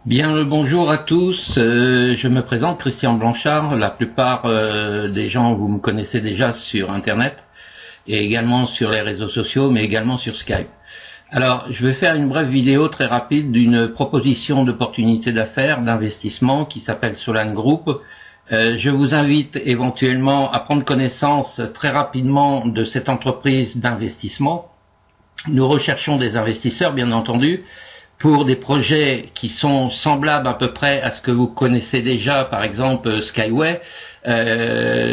Bien le bonjour à tous, je me présente Christian Blanchard, la plupart des gens vous me connaissez déjà sur internet et également sur les réseaux sociaux mais également sur Skype. Alors je vais faire une brève vidéo très rapide d'une proposition d'opportunité d'affaires, d'investissement qui s'appelle Solan Group. Je vous invite éventuellement à prendre connaissance très rapidement de cette entreprise d'investissement. Nous recherchons des investisseurs bien entendu pour des projets qui sont semblables à peu près à ce que vous connaissez déjà, par exemple Skyway.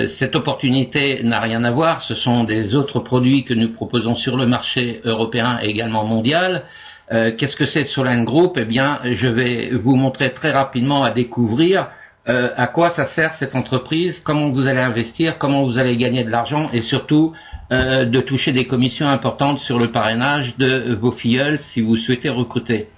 Cette opportunité n'a rien à voir, ce sont des autres produits que nous proposons sur le marché européen et également mondial. Qu'est-ce que c'est Solan Group? Eh bien, je vais vous montrer très rapidement à découvrir à quoi ça sert cette entreprise, comment vous allez investir, comment vous allez gagner de l'argent et surtout de toucher des commissions importantes sur le parrainage de vos filleuls si vous souhaitez recruter.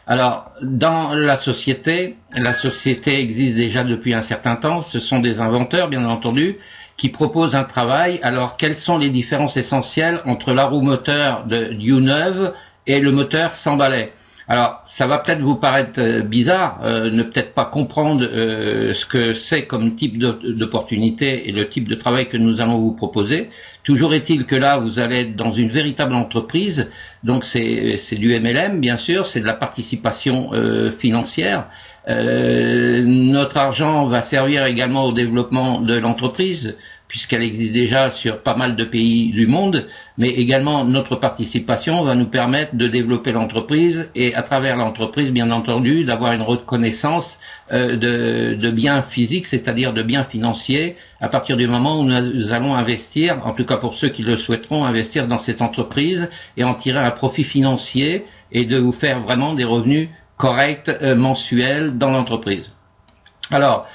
Alors, dans la société existe déjà depuis un certain temps, ce sont des inventeurs bien entendu qui proposent un travail. Alors, quelles sont les différences essentielles entre la roue moteur de U9 et le moteur sans balai? Alors, ça va peut-être vous paraître bizarre, ne peut-être pas comprendre ce que c'est comme type d'opportunité et le type de travail que nous allons vous proposer. Toujours est-il que là, vous allez être dans une véritable entreprise, donc c'est du MLM, bien sûr, c'est de la participation financière. Notre argent va servir également au développement de l'entreprise, puisqu'elle existe déjà sur pas mal de pays du monde, mais également notre participation va nous permettre de développer l'entreprise et à travers l'entreprise, bien entendu, d'avoir une reconnaissance de biens physiques, c'est-à-dire de biens financiers, à partir du moment où nous allons investir, en tout cas pour ceux qui le souhaiteront, investir dans cette entreprise et en tirer un profit financier et de vous faire vraiment des revenus corrects mensuels dans l'entreprise. Alors,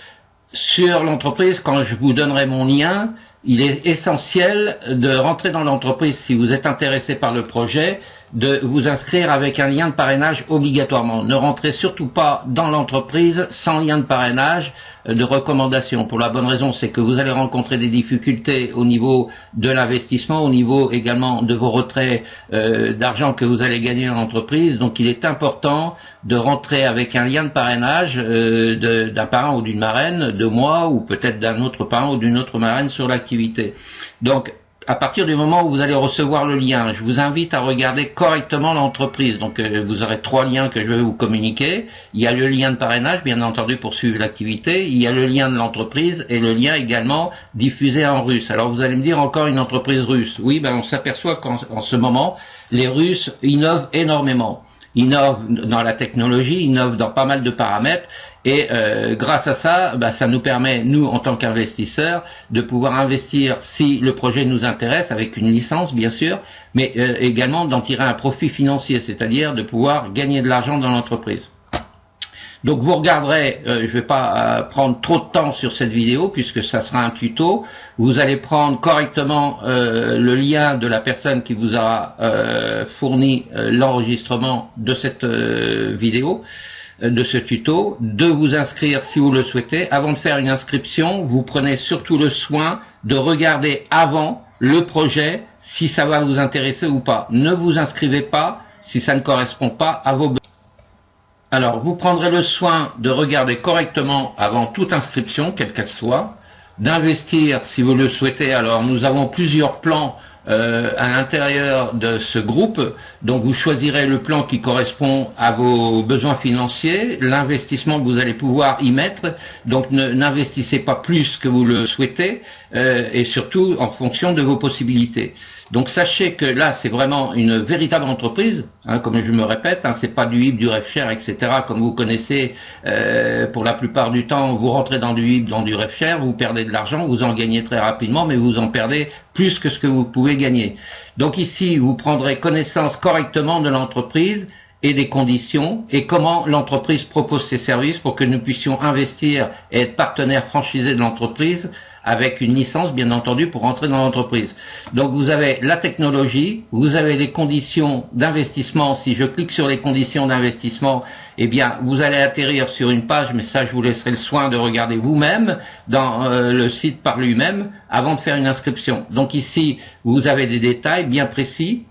sur l'entreprise, quand je vous donnerai mon lien, il est essentiel de rentrer dans l'entreprise si vous êtes intéressé par le projet, de vous inscrire avec un lien de parrainage obligatoirement. Ne rentrez surtout pas dans l'entreprise sans lien de parrainage de recommandation. Pour la bonne raison, c'est que vous allez rencontrer des difficultés au niveau de l'investissement, au niveau également de vos retraits d'argent que vous allez gagner dans l'entreprise. Donc il est important de rentrer avec un lien de parrainage d'un parrain ou d'une marraine, de moi ou peut-être d'un autre parrain ou d'une autre marraine sur l'activité. Donc à partir du moment où vous allez recevoir le lien, je vous invite à regarder correctement l'entreprise. Donc vous aurez 3 liens que je vais vous communiquer. Il y a le lien de parrainage, bien entendu, pour suivre l'activité. Il y a le lien de l'entreprise et le lien également diffusé en russe. Alors vous allez me dire encore une entreprise russe. Oui, ben on s'aperçoit qu'en ce moment, les Russes innovent énormément. Innovent dans la technologie, innovent dans pas mal de paramètres. Et grâce à ça, ça nous permet, nous, en tant qu'investisseurs, de pouvoir investir si le projet nous intéresse, avec une licence, bien sûr, mais également d'en tirer un profit financier, c'est-à-dire de pouvoir gagner de l'argent dans l'entreprise. Donc vous regarderez, je ne vais pas prendre trop de temps sur cette vidéo, puisque ça sera un tuto. Vous allez prendre correctement le lien de la personne qui vous a fourni l'enregistrement de cette vidéo, de ce tuto, de vous inscrire si vous le souhaitez. Avant de faire une inscription, vous prenez surtout le soin de regarder avant le projet si ça va vous intéresser ou pas. Ne vous inscrivez pas si ça ne correspond pas à vos besoins. Alors, vous prendrez le soin de regarder correctement avant toute inscription, quelle qu'elle soit, d'investir si vous le souhaitez. Alors, nous avons plusieurs plans à l'intérieur de ce groupe, donc vous choisirez le plan qui correspond à vos besoins financiers, l'investissement que vous allez pouvoir y mettre, donc n'investissez pas plus que vous le souhaitez, et surtout en fonction de vos possibilités. Donc sachez que là c'est vraiment une véritable entreprise, comme je me répète, c'est pas du HIP, du RefShare, etc. comme vous connaissez. Pour la plupart du temps, vous rentrez dans du HIP, dans du RefShare, vous perdez de l'argent, vous en gagnez très rapidement, mais vous en perdez plus que ce que vous pouvez gagner. Donc ici, vous prendrez connaissance correctement de l'entreprise et des conditions et comment l'entreprise propose ses services pour que nous puissions investir et être partenaire franchisé de l'entreprise avec une licence, bien entendu, pour entrer dans l'entreprise. Donc vous avez la technologie, vous avez les conditions d'investissement. Si je clique sur les conditions d'investissement, eh bien, vous allez atterrir sur une page, mais ça, je vous laisserai le soin de regarder vous-même dans le site par lui-même avant de faire une inscription. Donc ici, vous avez des détails bien précis.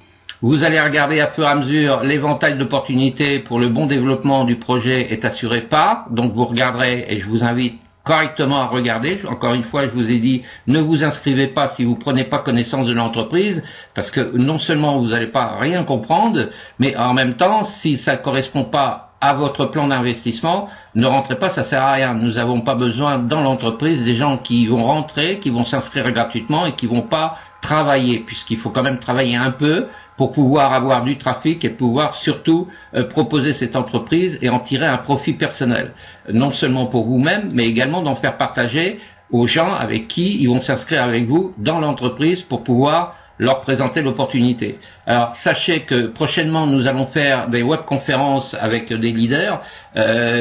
Vous allez regarder à fur et à mesure l'éventail d'opportunités pour le bon développement du projet est assuré par, donc vous regarderez, et je vous invite correctement à regarder. Encore une fois, je vous ai dit, ne vous inscrivez pas si vous prenez pas connaissance de l'entreprise, parce que non seulement vous n'allez pas rien comprendre, mais en même temps, si ça ne correspond pas à votre plan d'investissement, ne rentrez pas, ça sert à rien. Nous n'avons pas besoin dans l'entreprise des gens qui vont rentrer, qui vont s'inscrire gratuitement et qui vont pas travailler, puisqu'il faut quand même travailler un peu pour pouvoir avoir du trafic et pouvoir surtout proposer cette entreprise et en tirer un profit personnel. Non seulement pour vous-même, mais également d'en faire partager aux gens avec qui ils vont s'inscrire avec vous dans l'entreprise pour pouvoir leur présenter l'opportunité. Alors sachez que prochainement nous allons faire des webconférences avec des leaders,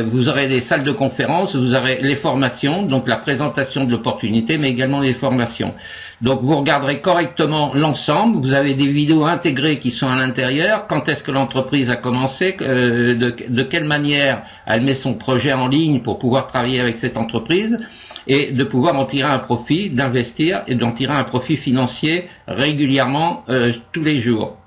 vous aurez des salles de conférence, vous aurez les formations, donc la présentation de l'opportunité, mais également les formations. Donc vous regarderez correctement l'ensemble, vous avez des vidéos intégrées qui sont à l'intérieur, quand est-ce que l'entreprise a commencé, de quelle manière elle met son projet en ligne pour pouvoir travailler avec cette entreprise, et de pouvoir en tirer un profit, d'investir et d'en tirer un profit financier régulièrement tous les jours.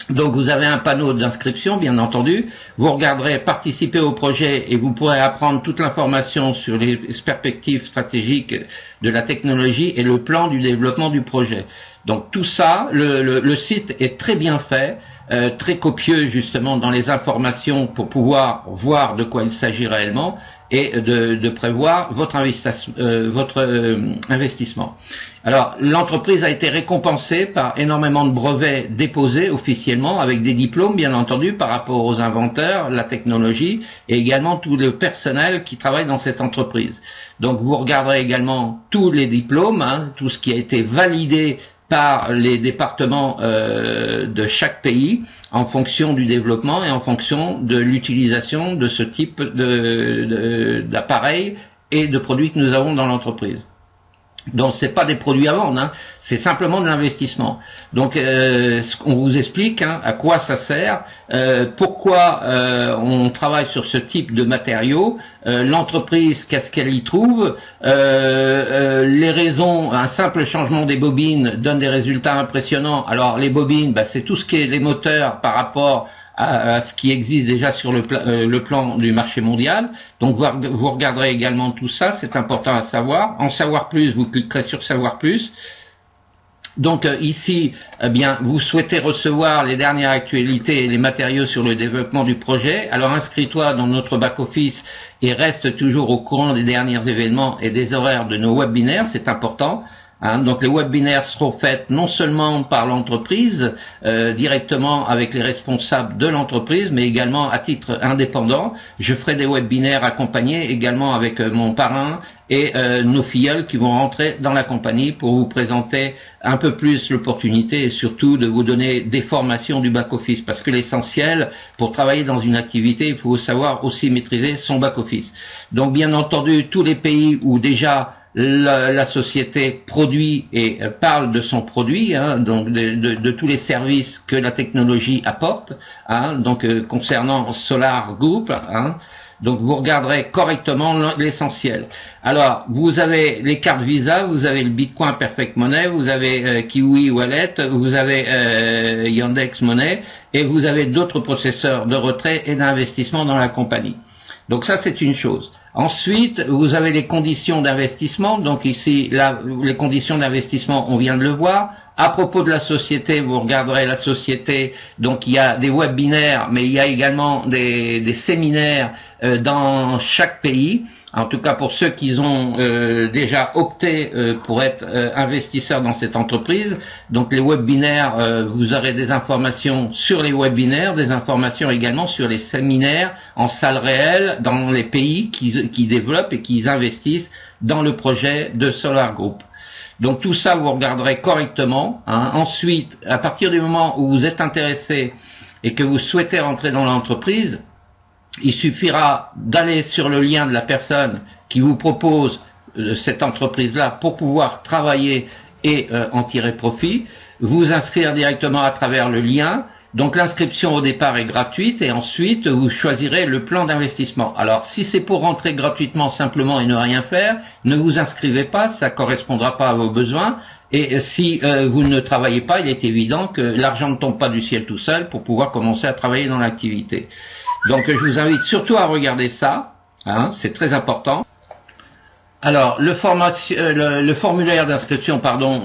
Donc vous avez un panneau d'inscription, bien entendu, vous regarderez participer au projet et vous pourrez apprendre toute l'information sur les perspectives stratégiques de la technologie et le plan du développement du projet. Donc tout ça, le site est très bien fait, très copieux justement dans les informations pour pouvoir voir de quoi il s'agit réellement et de prévoir votre investissement. Alors, l'entreprise a été récompensée par énormément de brevets déposés officiellement, avec des diplômes, bien entendu, par rapport aux inventeurs, la technologie, et également tout le personnel qui travaille dans cette entreprise. Donc, vous regarderez également tous les diplômes, tout ce qui a été validé par les départements de chaque pays en fonction du développement et en fonction de l'utilisation de ce type d'appareils et de produits que nous avons dans l'entreprise. Donc c'est pas des produits à vendre, c'est simplement de l'investissement. Donc on vous explique à quoi ça sert, pourquoi on travaille sur ce type de matériaux, l'entreprise qu'est-ce qu'elle y trouve, les raisons. Un simple changement des bobines donne des résultats impressionnants. Alors les bobines, c'est tout ce qui est les moteurs par rapport à ce qui existe déjà sur le plan du marché mondial. Donc vous regarderez également tout ça, c'est important à savoir. En savoir plus, vous cliquerez sur savoir plus. Donc ici, eh bien, vous souhaitez recevoir les dernières actualités et les matériaux sur le développement du projet. Alors inscris-toi dans notre back-office et reste toujours au courant des derniers événements et des horaires de nos webinaires, c'est important. Donc les webinaires seront faits non seulement par l'entreprise, directement avec les responsables de l'entreprise, mais également à titre indépendant. Je ferai des webinaires accompagnés également avec mon parrain et nos filleuls qui vont rentrer dans la compagnie pour vous présenter un peu plus l'opportunité et surtout de vous donner des formations du back-office. Parce que l'essentiel, pour travailler dans une activité, il faut savoir aussi maîtriser son back-office. Donc bien entendu, tous les pays où déjà la société produit et parle de son produit, donc de tous les services que la technologie apporte, donc concernant Solar Group, donc vous regarderez correctement l'essentiel. Alors vous avez les cartes Visa, vous avez le Bitcoin Perfect Money, vous avez Kiwi Wallet, vous avez Yandex Money et vous avez d'autres processeurs de retrait et d'investissement dans la compagnie. Donc ça c'est une chose. Ensuite, vous avez les conditions d'investissement. Donc ici, les conditions d'investissement, on vient de le voir. À propos de la société, vous regarderez la société. Donc il y a des webinaires, mais il y a également des séminaires dans chaque pays. En tout cas pour ceux qui ont déjà opté pour être investisseurs dans cette entreprise. Donc les webinaires, vous aurez des informations sur les webinaires, des informations également sur les séminaires en salle réelle dans les pays qui développent et qui investissent dans le projet de Solar Group. Donc tout ça vous regarderez correctement. Ensuite, à partir du moment où vous êtes intéressé et que vous souhaitez rentrer dans l'entreprise, il suffira d'aller sur le lien de la personne qui vous propose cette entreprise-là pour pouvoir travailler et en tirer profit, vous inscrire directement à travers le lien. Donc l'inscription au départ est gratuite et ensuite vous choisirez le plan d'investissement. Alors si c'est pour rentrer gratuitement simplement et ne rien faire, ne vous inscrivez pas, ça ne correspondra pas à vos besoins Et si vous ne travaillez pas, il est évident que l'argent ne tombe pas du ciel tout seul pour pouvoir commencer à travailler dans l'activité. Donc je vous invite surtout à regarder ça, hein, c'est très important. Alors le formulaire d'inscription, pardon,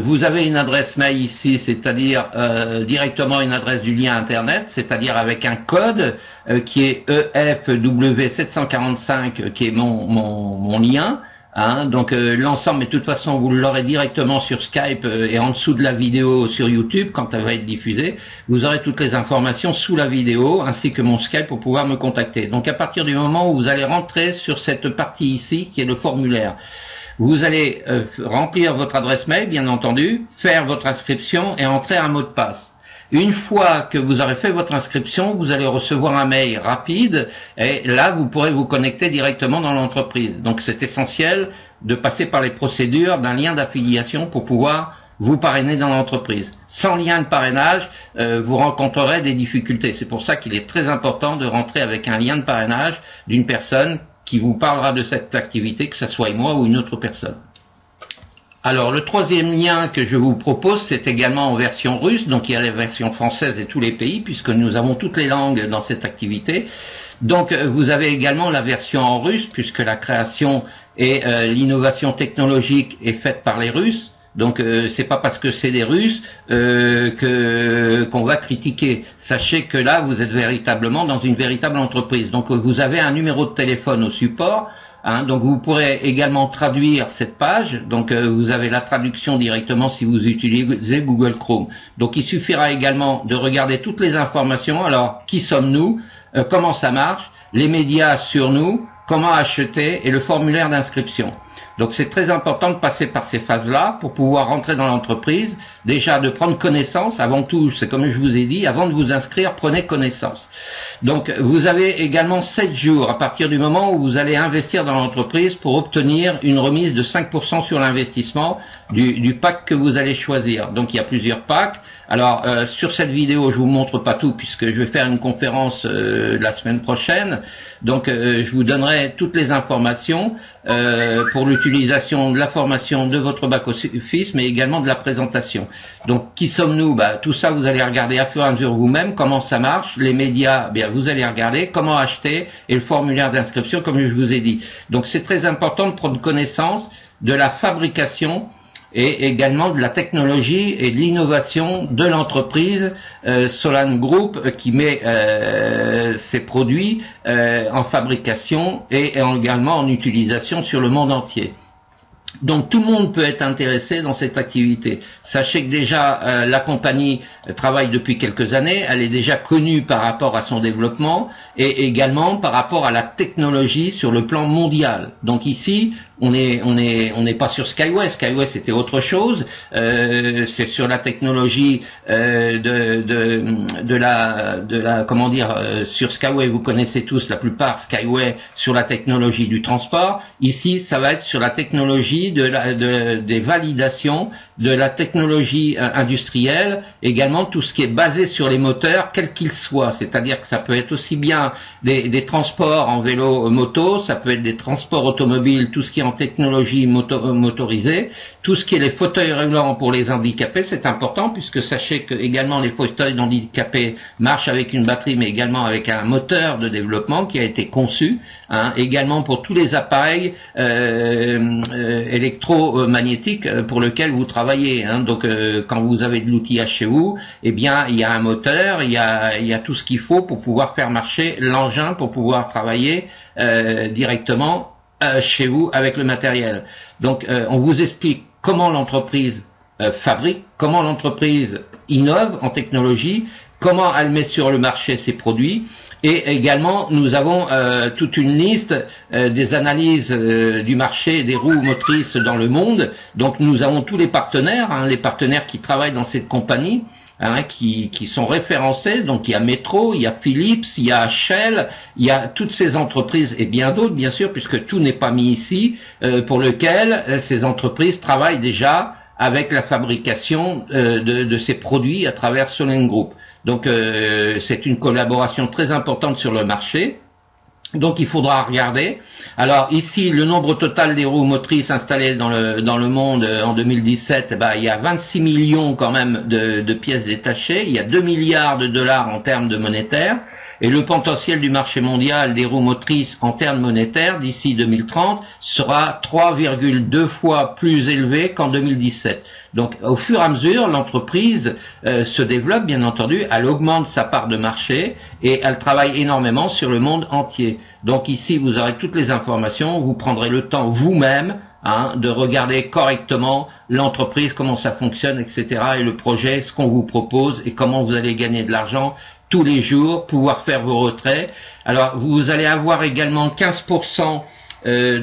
vous avez une adresse mail ici, c'est-à-dire directement une adresse du lien internet, c'est-à-dire avec un code qui est EFW745, qui est mon lien. Hein, donc l'ensemble, mais de toute façon vous l'aurez directement sur Skype et en dessous de la vidéo sur YouTube quand elle va être diffusée. Vous aurez toutes les informations sous la vidéo ainsi que mon Skype pour pouvoir me contacter. Donc à partir du moment où vous allez rentrer sur cette partie ici qui est le formulaire, vous allez remplir votre adresse mail bien entendu, faire votre inscription et entrer un mot de passe. Une fois que vous aurez fait votre inscription, vous allez recevoir un mail rapide et là, vous pourrez vous connecter directement dans l'entreprise. Donc, c'est essentiel de passer par les procédures d'un lien d'affiliation pour pouvoir vous parrainer dans l'entreprise. Sans lien de parrainage, vous rencontrerez des difficultés. C'est pour ça qu'il est très important de rentrer avec un lien de parrainage d'une personne qui vous parlera de cette activité, que ce soit moi ou une autre personne. Alors le troisième lien que je vous propose, c'est également en version russe, donc il y a les versions françaises et tous les pays, puisque nous avons toutes les langues dans cette activité. Donc vous avez également la version en russe, puisque la création et l'innovation technologique est faite par les Russes. Donc c'est pas parce que c'est des Russes qu'on va critiquer. Sachez que là vous êtes véritablement dans une véritable entreprise. Donc vous avez un numéro de téléphone au support. Hein, donc vous pourrez également traduire cette page, donc vous avez la traduction directement si vous utilisez Google Chrome. Donc il suffira également de regarder toutes les informations, alors qui sommes-nous, comment ça marche, les médias sur nous, comment acheter et le formulaire d'inscription. Donc c'est très important de passer par ces phases-là pour pouvoir rentrer dans l'entreprise, déjà de prendre connaissance, avant tout, c'est comme je vous ai dit, avant de vous inscrire, prenez connaissance. Donc vous avez également 7 jours à partir du moment où vous allez investir dans l'entreprise pour obtenir une remise de 5% sur l'investissement du pack que vous allez choisir. Donc il y a plusieurs packs. Alors sur cette vidéo je vous montre pas tout puisque je vais faire une conférence la semaine prochaine. Donc je vous donnerai toutes les informations pour l'utilisation de la formation de votre back-office mais également de la présentation. Donc qui sommes-nous? Tout ça vous allez regarder à fur et à mesure vous-même, comment ça marche, les médias, vous allez regarder, comment acheter et le formulaire d'inscription comme je vous ai dit. Donc c'est très important de prendre connaissance de la fabrication et également de la technologie et de l'innovation de l'entreprise Solan Group qui met ses produits en fabrication et également en utilisation sur le monde entier. Donc tout le monde peut être intéressé dans cette activité. Sachez que déjà la compagnie travaille depuis quelques années, elle est déjà connue par rapport à son développement et également par rapport à la technologie sur le plan mondial. Donc ici, on n'est pas sur Skyway. Skyway c'était autre chose. C'est sur la technologie comment dire, sur Skyway vous connaissez tous la plupart Skyway sur la technologie du transport. Ici ça va être sur la technologie des validations, de la technologie industrielle, également tout ce qui est basé sur les moteurs, quels qu'ils soient. C'est-à-dire que ça peut être aussi bien des transports en vélo moto, ça peut être des transports automobiles, tout ce qui est en technologie motorisée, tout ce qui est les fauteuils roulants pour les handicapés, c'est important puisque sachez que également les fauteuils handicapés marchent avec une batterie mais également avec un moteur de développement qui a été conçu, hein, également pour tous les appareils électromagnétiques pour lesquels vous travaillez, hein. Donc quand vous avez de l'outillage chez vous, eh bien il y a un moteur, il y a tout ce qu'il faut pour pouvoir faire marcher l'engin pour pouvoir travailler directement chez vous avec le matériel. Donc on vous explique comment l'entreprise fabrique, comment l'entreprise innove en technologie, comment elle met sur le marché ses produits. Et également, nous avons toute une liste des analyses du marché des roues motrices dans le monde. Donc nous avons tous les partenaires, hein, les partenaires qui travaillent dans cette compagnie, hein, qui sont référencés. Donc il y a Metro, il y a Philips, il y a Shell, il y a toutes ces entreprises et bien d'autres bien sûr, puisque tout n'est pas mis ici, pour lequel ces entreprises travaillent déjà avec la fabrication de ces produits à travers Solan Group. Donc c'est une collaboration très importante sur le marché. Donc il faudra regarder. Alors ici, le nombre total des roues motrices installées dans le monde en 2017, eh ben, il y a 26 millions quand même de pièces détachées, il y a 2 milliards de dollars en termes de monétaire, et le potentiel du marché mondial des roues motrices en termes monétaires d'ici 2030 sera 3,2 fois plus élevé qu'en 2017. Donc au fur et à mesure, l'entreprise se développe, bien entendu, elle augmente sa part de marché et elle travaille énormément sur le monde entier. Donc ici, vous aurez toutes les informations, vous prendrez le temps vous-même de regarder correctement l'entreprise, comment ça fonctionne, etc. et le projet, ce qu'on vous propose et comment vous allez gagner de l'argent tous les jours, pouvoir faire vos retraits. Alors vous allez avoir également 15%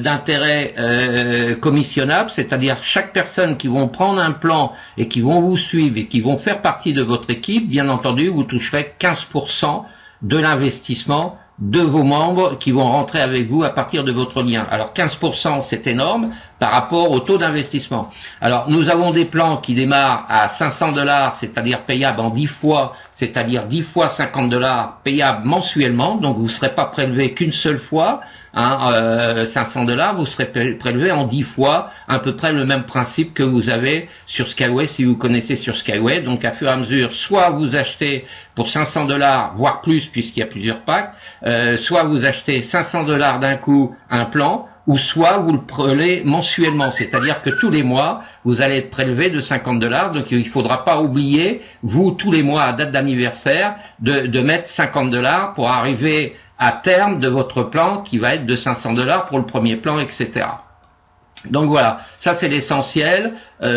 d'intérêt commissionnable, c'est-à-dire chaque personne qui vont prendre un plan et qui vont vous suivre et qui vont faire partie de votre équipe, bien entendu, vous toucherez 15% de l'investissement de vos membres qui vont rentrer avec vous à partir de votre lien. Alors 15% c'est énorme par rapport au taux d'investissement. Alors nous avons des plans qui démarrent à 500 $, c'est-à-dire payables en 10 fois, c'est-à-dire 10 fois 50 $, payables mensuellement, donc vous ne serez pas prélevé qu'une seule fois, 500 $, vous serez prélevé en 10 fois, à peu près le même principe que vous avez sur Skyway, si vous connaissez sur Skyway. Donc à fur et à mesure, soit vous achetez pour 500 $, voire plus puisqu'il y a plusieurs packs, soit vous achetez 500 $ d'un coup un plan, ou soit vous le prenez mensuellement, c'est-à-dire que tous les mois, vous allez être prélevé de 50 $, donc il ne faudra pas oublier, vous, tous les mois à date d'anniversaire, de mettre 50 $ pour arriver à terme de votre plan qui va être de 500 $ pour le premier plan, etc. Donc voilà, ça c'est l'essentiel,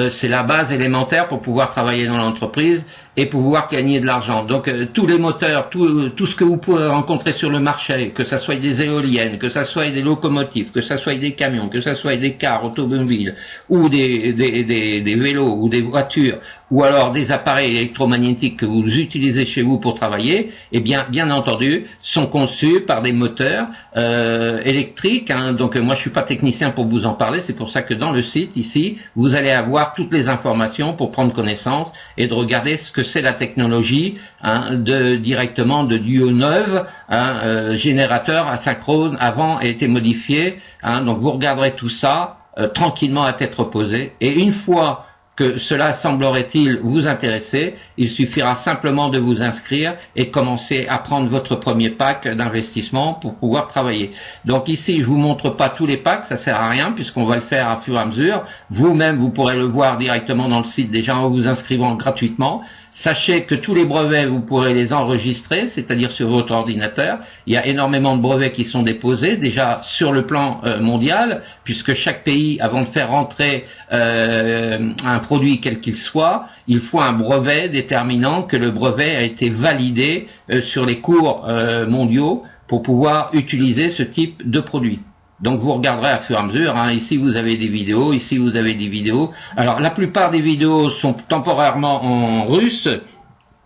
c'est la base élémentaire pour pouvoir travailler dans l'entreprise et pouvoir gagner de l'argent. Donc tous les moteurs, tout ce que vous pouvez rencontrer sur le marché, que ça soit des éoliennes, que ça soit des locomotives, que ça soit des camions, que ça soit des cars automobiles, ou des vélos, ou des voitures, ou alors des appareils électromagnétiques que vous utilisez chez vous pour travailler, eh bien entendu, sont conçus par des moteurs électriques. Donc moi je suis pas technicien pour vous en parler, c'est pour ça que dans le site ici, vous allez avoir toutes les informations pour prendre connaissance et de regarder ce que c'est la technologie directement de duo neuve, générateur asynchrone avant a été modifié. Donc vous regarderez tout ça tranquillement à tête reposée, et une fois que cela semblerait-il vous intéresser, il suffira simplement de vous inscrire et commencer à prendre votre premier pack d'investissement pour pouvoir travailler. Donc ici, je vous montre pas tous les packs, ça sert à rien puisqu'on va le faire à fur et à mesure. Vous-même, vous pourrez le voir directement dans le site déjà en vous inscrivant gratuitement. Sachez que tous les brevets, vous pourrez les enregistrer, c'est-à-dire sur votre ordinateur. Il y a énormément de brevets qui sont déposés, déjà sur le plan mondial, puisque chaque pays, avant de faire rentrer un produit quel qu'il soit, il faut un brevet déterminant que le brevet a été validé sur les cours mondiaux pour pouvoir utiliser ce type de produit. Donc vous regarderez à fur et à mesure, ici vous avez des vidéos, ici vous avez des vidéos. Alors la plupart des vidéos sont temporairement en russe,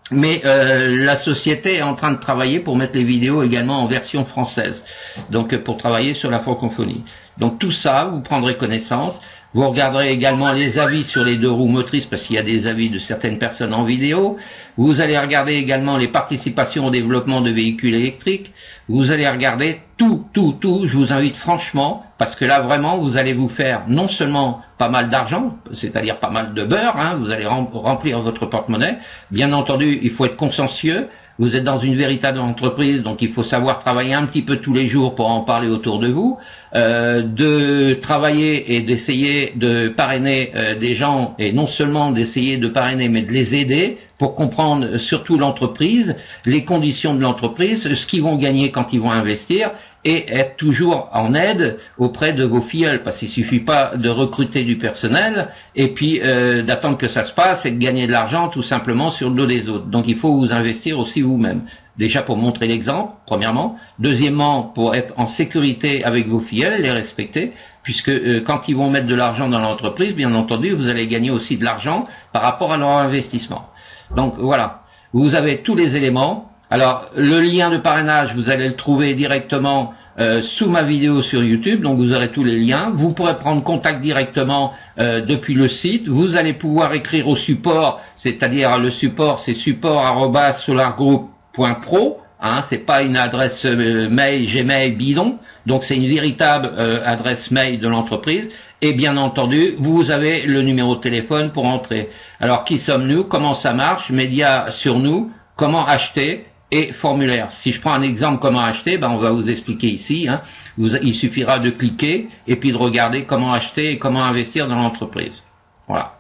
mais la société est en train de travailler pour mettre les vidéos également en version française, donc pour travailler sur la francophonie. Donc tout ça, vous prendrez connaissance. Vous regarderez également les avis sur les 2 roues motrices, parce qu'il y a des avis de certaines personnes en vidéo. Vous allez regarder également les participations au développement de véhicules électriques. Vous allez regarder tout. Je vous invite franchement, parce que là vraiment, vous allez vous faire non seulement pas mal d'argent, c'est-à-dire pas mal de beurre, vous allez remplir votre porte-monnaie. Bien entendu, il faut être consciencieux. Vous êtes dans une véritable entreprise, donc il faut savoir travailler un petit peu tous les jours pour en parler autour de vous, de travailler et d'essayer de parrainer des gens, et non seulement d'essayer de parrainer, mais de les aider pour comprendre surtout l'entreprise, les conditions de l'entreprise, ce qu'ils vont gagner quand ils vont investir, et être toujours en aide auprès de vos filleuls, parce qu'il suffit pas de recruter du personnel et puis d'attendre que ça se passe et de gagner de l'argent tout simplement sur le dos des autres. Donc il faut vous investir aussi vous-même. Déjà pour montrer l'exemple, premièrement. Deuxièmement, pour être en sécurité avec vos filleuls, les respecter, puisque quand ils vont mettre de l'argent dans l'entreprise, bien entendu, vous allez gagner aussi de l'argent par rapport à leur investissement. Donc voilà, vous avez tous les éléments. Alors, le lien de parrainage, vous allez le trouver directement sous ma vidéo sur YouTube, donc vous aurez tous les liens. Vous pourrez prendre contact directement depuis le site. Vous allez pouvoir écrire au support, c'est-à-dire le support, c'est support@solargroup.pro, hein, c'est pas une adresse mail Gmail bidon, donc c'est une véritable adresse mail de l'entreprise. Et bien entendu, vous avez le numéro de téléphone pour entrer. Alors, qui sommes-nous? Comment ça marche? Médias sur nous, comment acheter et formulaire. Si je prends un exemple comment acheter, ben on va vous expliquer ici. Hein. Il suffira de cliquer et puis de regarder comment acheter et comment investir dans l'entreprise. Voilà.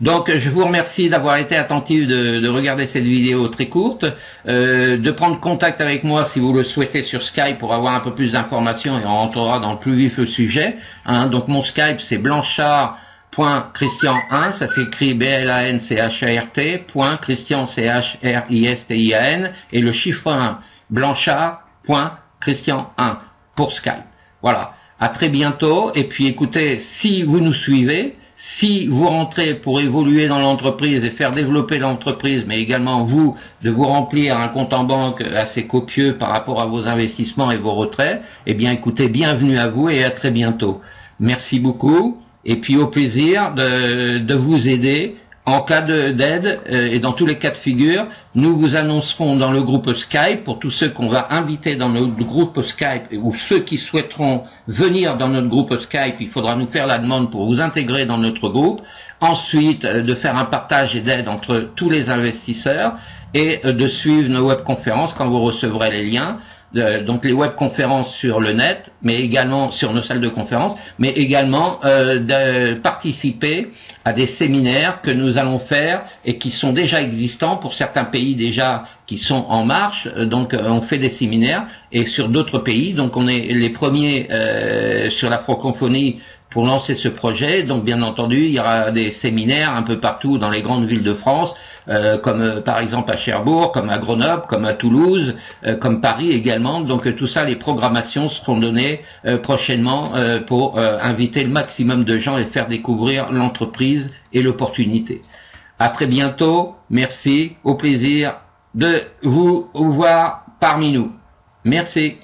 Donc je vous remercie d'avoir été attentif, de regarder cette vidéo très courte, de prendre contact avec moi si vous le souhaitez sur Skype pour avoir un peu plus d'informations et on rentrera dans le plus vif sujet. Hein. Donc mon Skype c'est Blanchard.Christian1, ça s'écrit BLANCHART, Christian CHRISTIAN et le chiffre 1, Blanchard.Christian1 pour Skype. Voilà, à très bientôt et puis écoutez, si vous nous suivez, si vous rentrez pour évoluer dans l'entreprise et faire développer l'entreprise, mais également vous, de vous remplir un compte en banque assez copieux par rapport à vos investissements et vos retraits, eh bien écoutez, bienvenue à vous et à très bientôt. Merci beaucoup et puis au plaisir de vous aider en cas d'aide et dans tous les cas de figure. Nous vous annoncerons dans le groupe Skype, pour tous ceux qu'on va inviter dans notre groupe Skype ou ceux qui souhaiteront venir dans notre groupe Skype, il faudra nous faire la demande pour vous intégrer dans notre groupe. Ensuite, de faire un partage et d'aide entre tous les investisseurs et de suivre nos webconférences quand vous recevrez les liens. Donc les webconférences sur le net, mais également sur nos salles de conférence, mais également de participer à des séminaires que nous allons faire et qui sont déjà existants pour certains pays déjà qui sont en marche. Donc on fait des séminaires et sur d'autres pays, donc on est les premiers sur la francophonie pour lancer ce projet. Donc bien entendu il y aura des séminaires un peu partout dans les grandes villes de France, comme par exemple à Cherbourg, comme à Grenoble, comme à Toulouse, comme Paris également. Donc tout ça, les programmations seront données prochainement pour inviter le maximum de gens et faire découvrir l'entreprise et l'opportunité. À très bientôt, merci, au plaisir de vous voir parmi nous. Merci.